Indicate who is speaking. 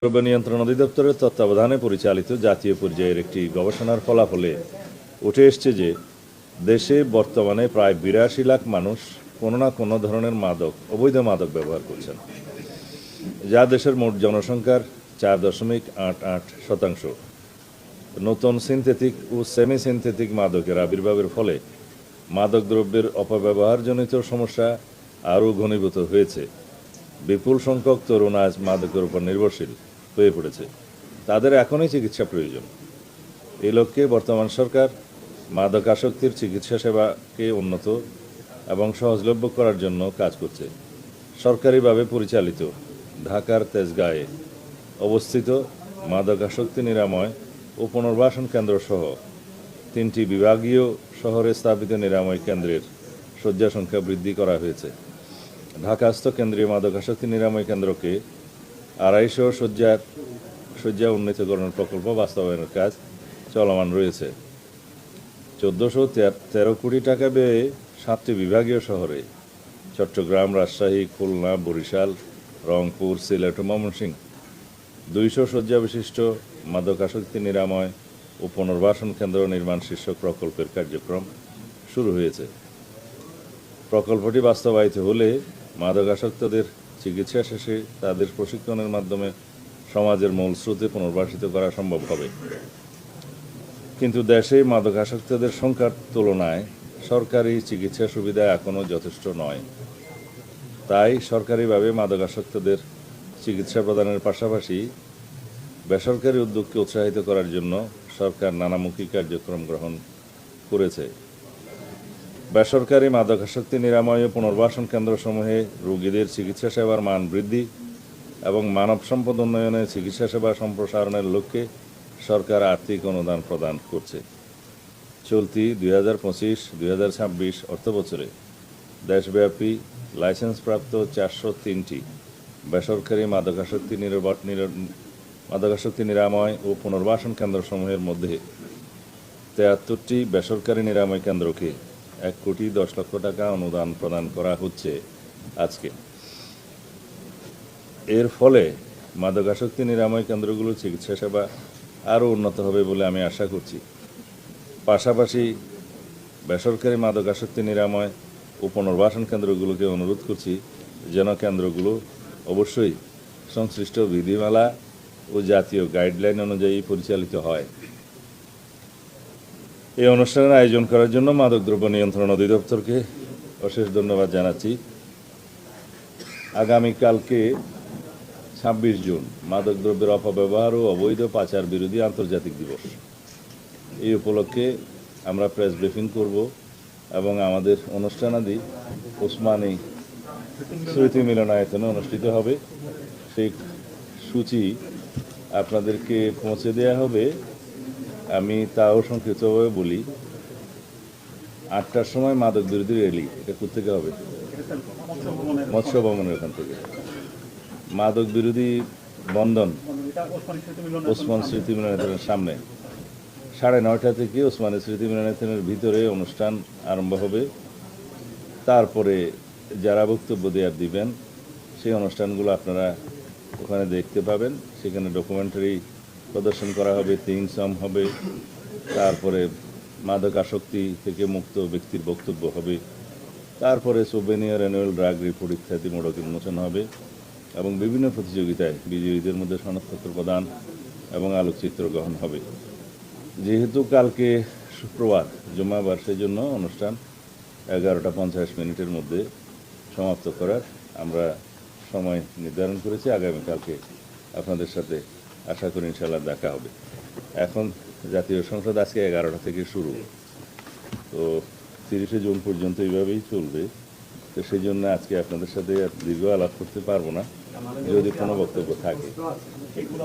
Speaker 1: দ্রব্য নিয়ন্ত্রণ অধিদপ্তরের তত্ত্বাবধানে পরিচালিত জাতীয় পর্যায়ের একটি গবেষণার ফলাফলে উঠে এসেছে যে দেশে বর্তমানে প্রায় ৮২ লাখ মানুষ কোনো না কোনো ধরনের অবৈধ মাদক ব্যবহার করছেন, যা দেশের মোট জনসংখ্যার 4.88%। নতুন সিনথেটিক ও সেমি সিনথেটিক মাদকের আবির্ভাবের ফলে মাদকদ্রব্যের অপব্যবহারজনিত সমস্যা আরও ঘনীভূত হয়েছে। বিপুল সংখ্যক তরুণ আজ মাদকের উপর নির্ভরশীল হয়ে পড়েছে। তাদের এখনই চিকিৎসা প্রয়োজন। এই লক্ষ্যে বর্তমান সরকার মাদকাসক্তির চিকিৎসা সেবাকে উন্নত এবং সহজলভ্য করার জন্য কাজ করছে। সরকারিভাবে পরিচালিত ঢাকার তেজগাঁয়ে অবস্থিত মাদকাসক্তি নিরাময় ও পুনর্বাসন কেন্দ্র সহ 3টি বিভাগীয় শহরে স্থাপিত নিরাময় কেন্দ্রের শয্যা সংখ্যা বৃদ্ধি করা হয়েছে। ঢাকাস্থ কেন্দ্রীয় মাদকাসক্তি নিরাময় কেন্দ্রকে 250 শয্যা উন্নীতকরণ প্রকল্প বাস্তবায়নের কাজ চলমান রয়েছে। 1413 কোটি টাকা ব্যয়ে 7টি বিভাগীয় শহরে চট্টগ্রাম, রাজশাহী, খুলনা, বরিশাল, রংপুর, সিলেট ও ময়মনসিংহ 200 শয্যা বিশিষ্ট মাদকাসক্তি নিরাময় ও পুনর্বাসন কেন্দ্র নির্মাণ শীর্ষক প্রকল্পের কার্যক্রম শুরু হয়েছে। প্রকল্পটি বাস্তবায়িত হলে মাদকাসক্তদের চিকিৎসা শেষে তাদের প্রশিক্ষণের মাধ্যমে সমাজের মূল স্রোতে পুনর্বাসিত করা সম্ভব হবে। কিন্তু দেশে মাদকাসক্তদের সংখ্যার তুলনায় সরকারি চিকিৎসা সুবিধা এখনও যথেষ্ট নয়। তাই সরকারিভাবে মাদকাসক্তদের চিকিৎসা প্রদানের পাশাপাশি বেসরকারি উদ্যোগকে উৎসাহিত করার জন্য সরকার নানামুখী কার্যক্রম গ্রহণ করেছে। বেসরকারি মাদকাসক্তি নিরাময় ও পুনর্বাসন কেন্দ্রসমূহে রোগীদের চিকিৎসা সেবার মান বৃদ্ধি এবং মানব সম্পদ উন্নয়নে চিকিৎসা সেবা সম্প্রসারণের লক্ষ্যে সরকার আর্থিক অনুদান প্রদান করছে। চলতি 2025-2026 অর্থবছরে দেশব্যাপী লাইসেন্সপ্রাপ্ত 403টি বেসরকারি মাদকাসক্তি নিরাময় ও পুনর্বাসন কেন্দ্রসমূহের মধ্যে 73টি বেসরকারি নিরাময় কেন্দ্রকে 1,10,00,000 টাকা অনুদান প্রদান করা হচ্ছে আজকে। এর ফলে মাদকাসক্তি নিরাময় কেন্দ্রগুলোর চিকিৎসা সেবা আরও উন্নত হবে বলে আমি আশা করছি। পাশাপাশি বেসরকারি মাদকাসক্তি নিরাময় ও পুনর্বাসন কেন্দ্রগুলোকে অনুরোধ করছি যেন কেন্দ্রগুলো অবশ্যই সংশ্লিষ্ট বিধিমালা ও জাতীয় গাইডলাইন অনুযায়ী পরিচালিত হয়। এই অনুষ্ঠানের আয়োজন করার জন্য মাদকদ্রব্য নিয়ন্ত্রণ অধিদপ্তরকে অশেষ ধন্যবাদ জানাচ্ছি। আগামীকালকে 26 জুন মাদকদ্রব্যের অপব্যবহার ও অবৈধ পাচার বিরোধী আন্তর্জাতিক দিবস। এই উপলক্ষে আমরা প্রেস ব্রিফিং করব এবং আমাদের অনুষ্ঠানাদি ওসমানী স্মৃতি মিলনায়তনে অনুষ্ঠিত হবে। সেই সূচি আপনাদেরকে পৌঁছে দেওয়া হবে। আমি তাও সংক্ষিপ্তভাবে বলি, 8টার সময় মাদক বিরোধী র্যালি। এটা কোথেকে হবে? মৎস্য ভবনের ওখান থেকে। মাদক বিরোধী বন্ধন ওসমান স্মৃতি মিলনায়তনের সামনে 9:30 থেকে ওসমানী স্মৃতি মিলনায়তনের ভিতরে অনুষ্ঠান আরম্ভ হবে। তারপরে যারা বক্তব্য দিবেন সেই অনুষ্ঠানগুলো আপনারা ওখানে দেখতে পাবেন। সেখানে ডকুমেন্টারি প্রদর্শন করা হবে, থিম সং হবে, তারপরে মাদক আসক্তি থেকে মুক্ত ব্যক্তির বক্তব্য হবে, তারপরে সোভেনিয়ার অ্যানুয়াল ড্রাগ রিপোর্ট ইত্যাদি মোড়ক উন্মোচন হবে এবং বিভিন্ন প্রতিযোগিতায় বিজয়ীদের মধ্যে সনদপত্র প্রদান এবং আলোকচিত্র গ্রহণ হবে। যেহেতু কালকে শুক্রবার জুম্মাবার, সেই জন্য অনুষ্ঠান 11:50 মধ্যে সমাপ্ত করার আমরা সময় নির্ধারণ করেছি। আগামীকালকে আপনাদের সাথে আশা করি ইনশাআল্লাহ দেখা হবে। এখন জাতীয় সংসদ আজকে 11টা থেকে শুরু, তো 30শে জুন পর্যন্ত এইভাবেই চলবে। তো সেই জন্য আজকে আপনাদের সাথে দীর্ঘ আলাপ করতে পারবো না, যদি কোনো বক্তব্য থাকে।